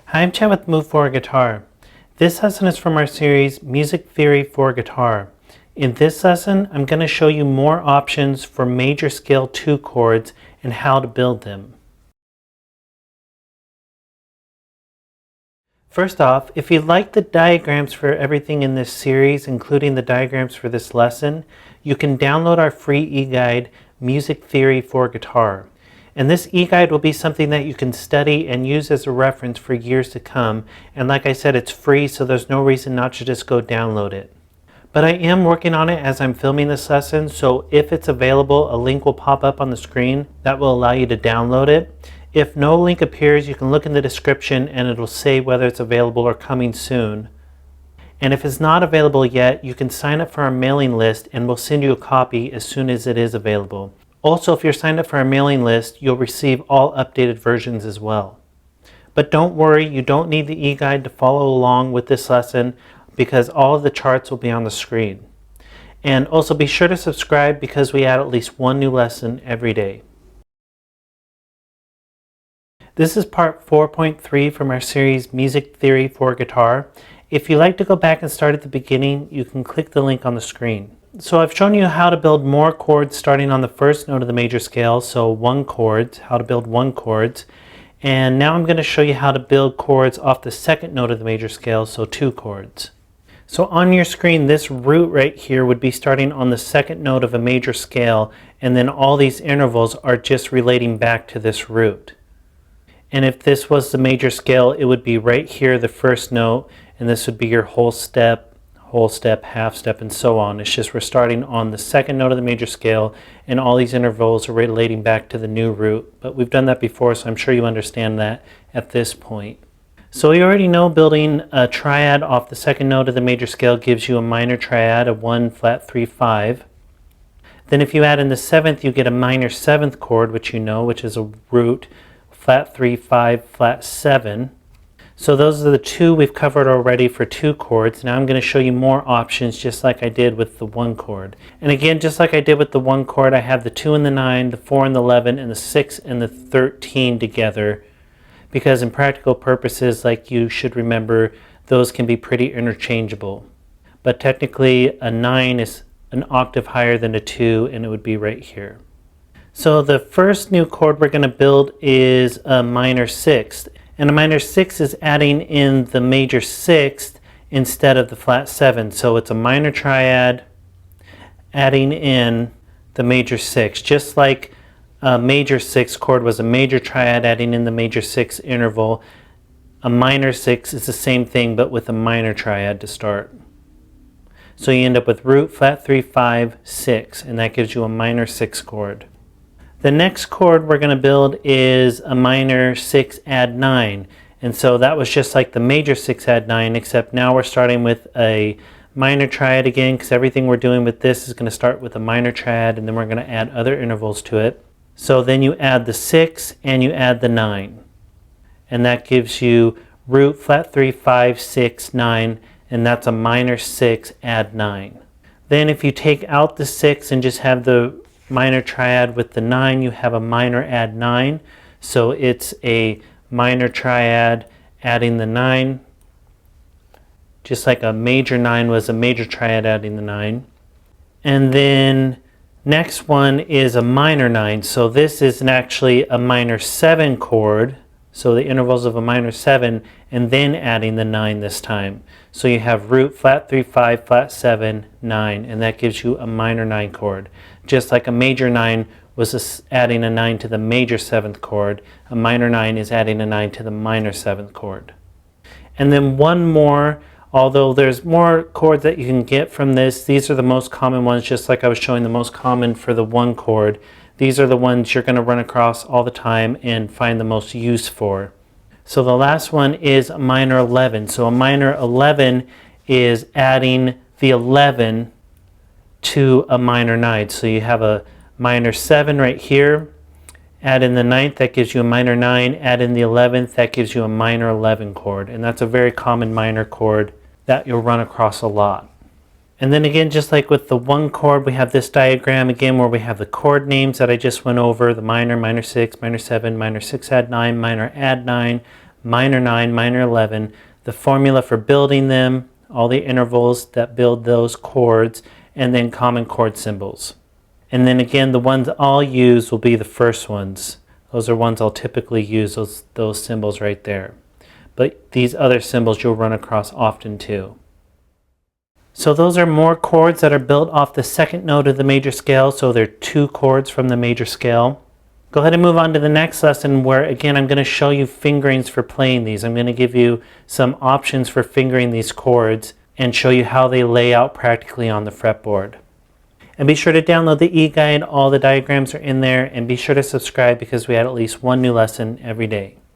Hi, I'm Chad with Move for Guitar. This lesson is from our series Music Theory for Guitar. In this lesson, I'm going to show you more options for major scale 2 chords and how to build them. First off, if you like the diagrams for everything in this series, including the diagrams for this lesson, you can download our free eGuide, Music Theory for Guitar. And this eGuide will be something that you can study and use as a reference for years to come. And like I said, it's free, so there's no reason not to just go download it. But I am working on it as I'm filming this lesson, so if it's available, a link will pop up on the screen that will allow you to download it. If no link appears, you can look in the description and it'll say whether it's available or coming soon. And if it's not available yet, you can sign up for our mailing list and we'll send you a copy as soon as it is available. Also, if you're signed up for our mailing list, you'll receive all updated versions as well. But don't worry, you don't need the eGuide to follow along with this lesson because all of the charts will be on the screen. And also be sure to subscribe because we add at least one new lesson every day. This is part 4.3 from our series Music Theory for Guitar. If you'd like to go back and start at the beginning, you can click the link on the screen. So I've shown you how to build more chords starting on the first note of the major scale, so 1 chords, how to build 1 chords. And now I'm going to show you how to build chords off the second note of the major scale, so 2 chords. So on your screen, this root right here would be starting on the second note of a major scale, and then all these intervals are just relating back to this root. And if this was the major scale, it would be right here, the first note, and this would be your whole step, half step, and so on. It's just we're starting on the second note of the major scale, and all these intervals are relating back to the new root. But we've done that before, so I'm sure you understand that at this point. So you already know building a triad off the second note of the major scale gives you a minor triad, a 1 flat 3 5. Then if you add in the 7th, you get a minor 7th chord, which you know, which is a root, flat 3 5 flat 7. So those are the 2 we've covered already for 2 chords. Now I'm going to show you more options just like I did with the 1 chord. And again, just like I did with the 1 chord, I have the 2 and the 9, the 4 and the 11, and the 6 and the 13 together. Because in practical purposes, like you should remember, those can be pretty interchangeable. But technically a 9 is an octave higher than a 2, and it would be right here. So the first new chord we're going to build is a minor 6th. And a minor 6 is adding in the major 6th instead of the flat 7. So it's a minor triad adding in the major 6. Just like a major 6 chord was a major triad adding in the major 6 interval, a minor 6 is the same thing but with a minor triad to start. So you end up with root, flat 3, 5, 6, and that gives you a minor 6 chord. The next chord we're going to build is a minor 6 add 9. And so that was just like the major 6 add 9, except now we're starting with a minor triad again, because everything we're doing with this is going to start with a minor triad, and then we're going to add other intervals to it. So then you add the 6 and you add the 9. And that gives you root, flat 3, 5, 6, 9, and that's a minor 6 add 9. Then if you take out the 6 and just have the minor triad with the 9, you have a minor add 9. So it's a minor triad adding the 9, just like a major 9 was a major triad adding the 9. And then next one is a minor 9. So this is actually a minor 7 chord. So the intervals of a minor 7 and then adding the 9 this time. So you have root, flat 3, 5, flat 7, 9, and that gives you a minor 9 chord. Just like a major 9 was adding a 9 to the major 7th chord, a minor 9 is adding a 9 to the minor 7th chord. And then one more, although there's more chords that you can get from this, these are the most common ones, just like I was showing the most common for the 1 chord. These are the ones you're going to run across all the time and find the most use for. So the last one is a minor 11. So a minor 11 is adding the 11 to a minor 9. So you have a minor 7 right here, add in the 9th, that gives you a minor 9, add in the 11th, that gives you a minor 11 chord. And that's a very common minor chord that you'll run across a lot. And then again, just like with the 1 chord, we have this diagram again where we have the chord names that I just went over, the minor, minor 6, minor 7, minor 6 add 9, minor add 9, minor 9, minor 11, the formula for building them, all the intervals that build those chords, and then common chord symbols. And then again, the ones I'll use will be the first ones. Those are ones I'll typically use, those symbols right there. But these other symbols you'll run across often too. So those are more chords that are built off the second note of the major scale, so they're 2 chords from the major scale. Go ahead and move on to the next lesson where, again, I'm going to show you fingerings for playing these. I'm going to give you some options for fingering these chords and show you how they lay out practically on the fretboard. And be sure to download the eGuide. All the diagrams are in there, and be sure to subscribe because we add at least one new lesson every day.